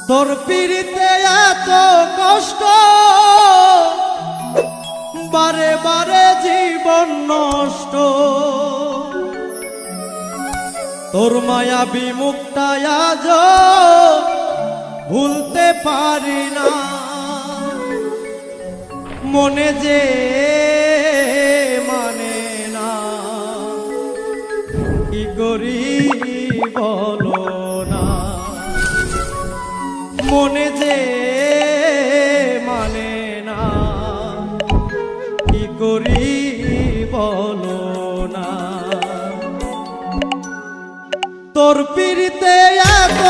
তোর পিড়িতে এত কষ্ট, বারে বারে জীবন নষ্ট। তোর মায়া বিমুখটা আজ ভুলতে পারি না। মনে যে মানে না, কি করি বলো না। মনে যে মানে না, কি করি বলো না। তোর পিড়িতে এত